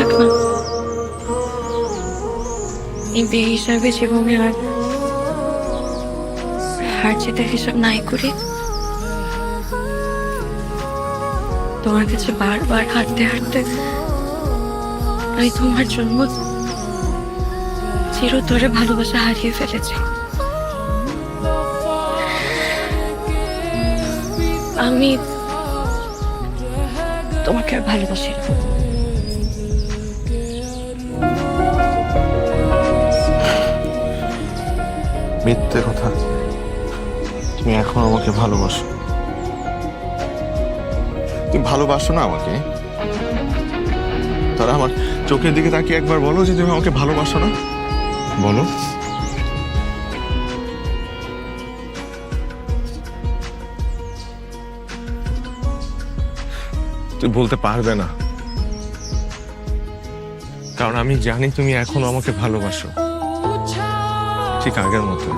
থাক না, এই বিয়ে হিসাবে জীবনে আর হার জিতের হিসাব নাই করি। তোমার কাছে বারবার হাঁটতে হাঁটতে আমি তোমার জন্য চিরতরে ভালোবাসা হারিয়ে ফেলেছি। আমি তোমাকে আর ভালোবাসি না। মিথ্যে কথা, তুমি এখন আমাকে ভালোবাসো। তুমি ভালোবাসো না আমাকে? তারা আমার চোখের দিকে তাকিয়ে একবার বলো যে তুমি আমাকে ভালোবাসো না। বলো। তুই বলতে পারবে না, কারণ আমি জানি তুমি এখনো আমাকে ভালোবাসো, ঠিক আগের মতো।